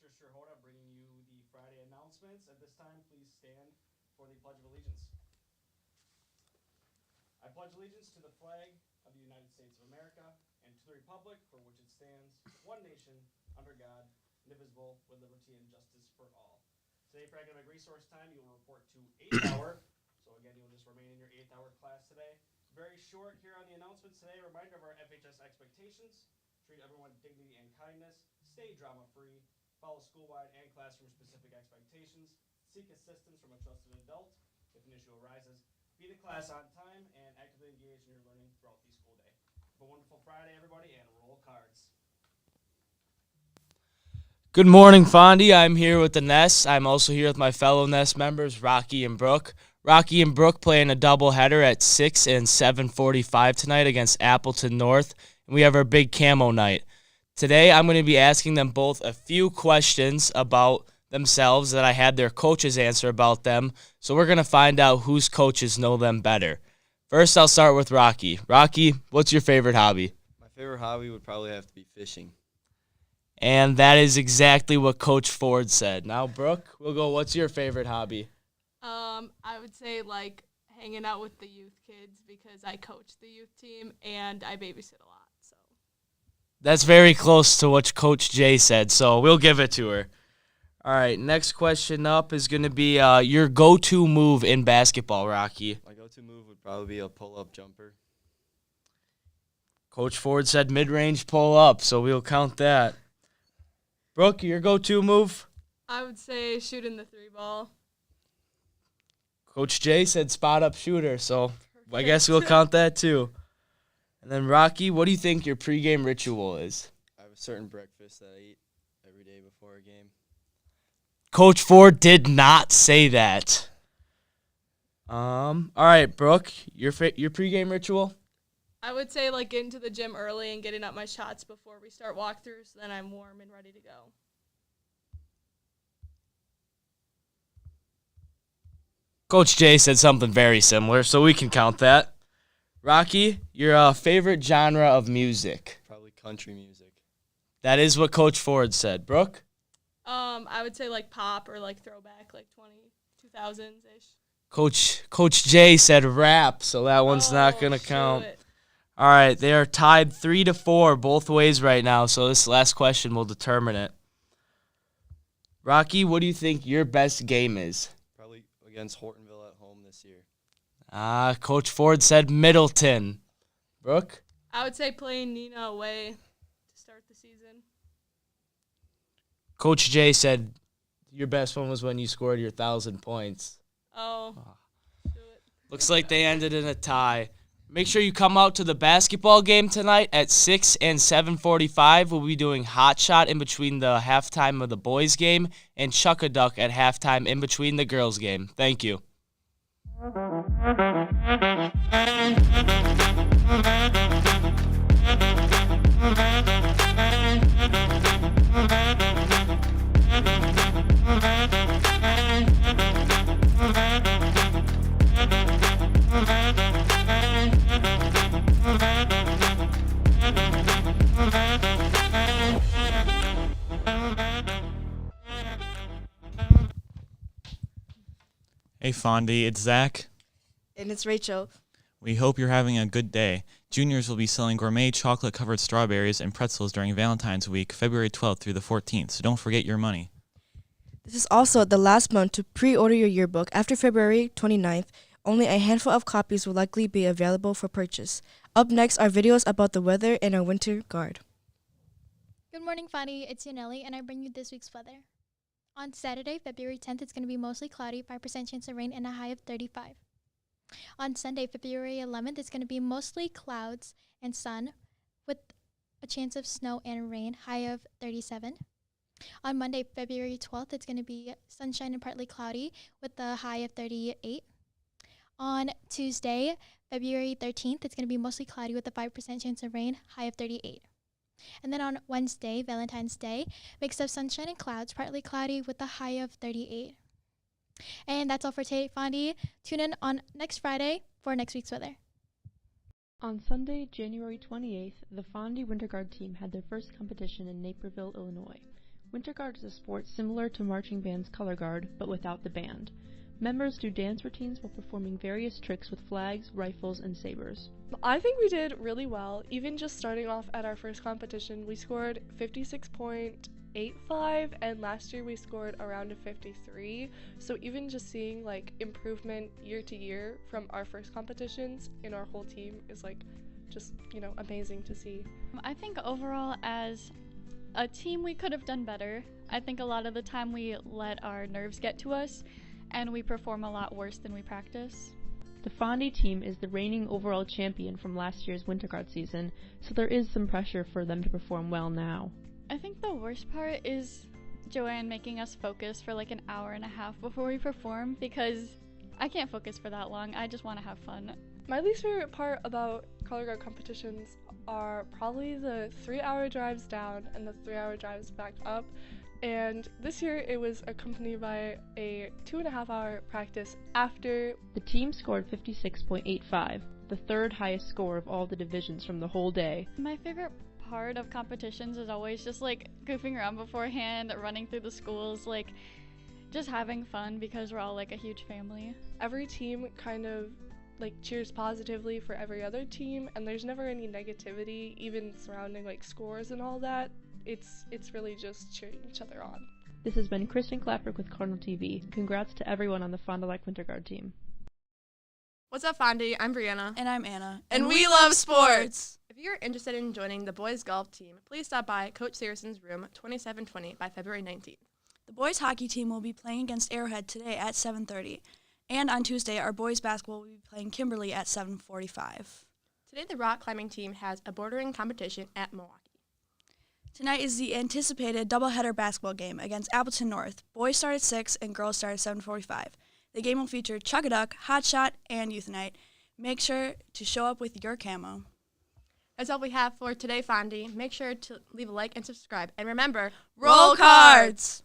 Mr. Sherhoda, bringing you the Friday announcements. At this time, please stand for the Pledge of Allegiance. I pledge allegiance to the flag of the United States of America and to the republic for which it stands, one nation, under God, indivisible, with liberty and justice for all. Today, for academic resource time, you will report to 8th hour. So again, you'll just remain in your 8th hour class today. Very short here on the announcements today. A reminder of our FHS expectations. Treat everyone with dignity and kindness. Stay drama-free. Follow school-wide and classroom-specific expectations. Seek assistance from a trusted adult if an issue arises. Be to class on time and actively engage in your learning throughout the school day. Have a wonderful Friday, everybody, and roll cards. Good morning, Fondy. I'm here with the Nest. I'm also here with my fellow Nest members, Rocky and Brooke. Rocky and Brooke playing a doubleheader at 6 and 7:45 tonight against Appleton North, and we have our big camo night. Today, I'm going to be asking them both a few questions about themselves that I had their coaches answer about them, so we're going to find out whose coaches know them better. First, I'll start with Rocky. Rocky, what's your favorite hobby? My favorite hobby would probably have to be fishing. And that is exactly what Coach Ford said. Now, Brooke, we'll go, what's your favorite hobby? I would say, like, hanging out with the youth kids because I coach the youth team and I babysit a lot. So That's very close to what Coach Jay said, so we'll give it to her. All right, next question up is going to be your go-to move in basketball, Rocky. My go-to move would probably be a pull-up jumper. Coach Ford said mid-range pull-up, so we'll count that. Brooke, your go-to move? I would say shooting the 3-ball. Coach Jay said spot-up shooter, so I guess we'll count that too. And then, Rocky, what do you think your pregame ritual is? I have a certain breakfast that I eat every day before a game. Coach Ford did not say that. All right, Brooke, your pregame ritual? I would say, like, getting to the gym early and getting up my shots before we start walkthroughs, so then I'm warm and ready to go. Coach Jay said something very similar, so we can count that. Rocky, your favorite genre of music? Probably country music. That is what Coach Ford said. Brooke? I would say, like, pop or, like, throwback, like 2000s-ish. Coach Jay said rap, so that one's not going to count. All right, they are tied 3-4 both ways right now, so this last question will determine it. Rocky, what do you think your best game is? Probably against Hortonville at home this year. Coach Ford said Middleton. Brooke? I would say playing Nina away to start the season. Coach Jay said your best one was when you scored your 1,000 points. Oh. Looks like they ended in a tie. Make sure you come out to the basketball game tonight at 6 and 7:45. We'll be doing Hot Shot in between the halftime of the boys' game and Chuck-a-Duck at halftime in between the girls' game. Thank you. Hey Fondy, it's Zach. And it's Rachel. We hope you're having a good day. Juniors will be selling gourmet chocolate-covered strawberries and pretzels during Valentine's Week, February 12th through the 14th, so don't forget your money. This is also the last month to pre-order your yearbook. After February 29th, only a handful of copies will likely be available for purchase. Up next are videos about the weather and our winter guard. Good morning, Fondy. It's Yaneli, and I bring you this week's weather. On Saturday, February 10th, it's going to be mostly cloudy, 5% chance of rain, and a high of 35. On Sunday, February 11th, it's going to be mostly clouds and sun with a chance of snow and rain, high of 37. On Monday, February 12th, it's going to be sunshine and partly cloudy with a high of 38. On Tuesday, February 13th, it's going to be mostly cloudy with a 5% chance of rain, high of 38. And then on Wednesday, Valentine's Day, mix of sunshine and clouds, partly cloudy with a high of 38. And that's all for today, Fondy. Tune in on next Friday for next week's weather. On Sunday, January 28th, the Fondy Winter Guard team had their first competition in Naperville, Illinois. Winter Guard is a sport similar to marching band's color guard, but without the band. Members do dance routines while performing various tricks with flags, rifles, and sabers. I think we did really well. Even just starting off at our first competition, we scored 56.85, and last year we scored around a 53. So even just seeing like improvement year to year from our first competitions in our whole team is like just, amazing to see. I think overall as a team we could have done better. I think a lot of the time we let our nerves get to us and we perform a lot worse than we practice. The Friday team is the reigning overall champion from last year's Winter Guard season, so there is some pressure for them to perform well now. I think the worst part is Joanne making us focus for like an hour and a half before we perform, because I can't focus for that long. I just want to have fun. My least favorite part about color guard competitions are probably the 3-hour drives down and the 3-hour drives back up. And this year it was accompanied by a 2.5-hour practice after. The team scored 56.85, the third highest score of all the divisions from the whole day. My favorite part of competitions is always just like goofing around beforehand, running through the schools, like just having fun because we're all like a huge family. Every team kind of like cheers positively for every other team, and there's never any negativity even surrounding like scores and all that. It's really just cheering each other on. This has been Kristen Clapper with Cardinal TV. Congrats to everyone on the Fond du Lac Winter Guard team. What's up, Fondy? I'm Brianna. And I'm Anna. And we love sports! If you're interested in joining the boys golf team, please stop by Coach Searson's room 2720 by February 19th. The boys hockey team will be playing against Arrowhead today at 7:30. And on Tuesday, our boys basketball will be playing Kimberly at 7:45. Today, the rock climbing team has a bouldering competition at Milwaukee. Tonight is the anticipated doubleheader basketball game against Appleton North. Boys start at 6 and girls start at 7:45. The game will feature Chuck-a-Duck, Hot Shot, and Youth Night. Make sure to show up with your camo. That's all we have for today, Fondy. Make sure to leave a like and subscribe. And remember, roll cards!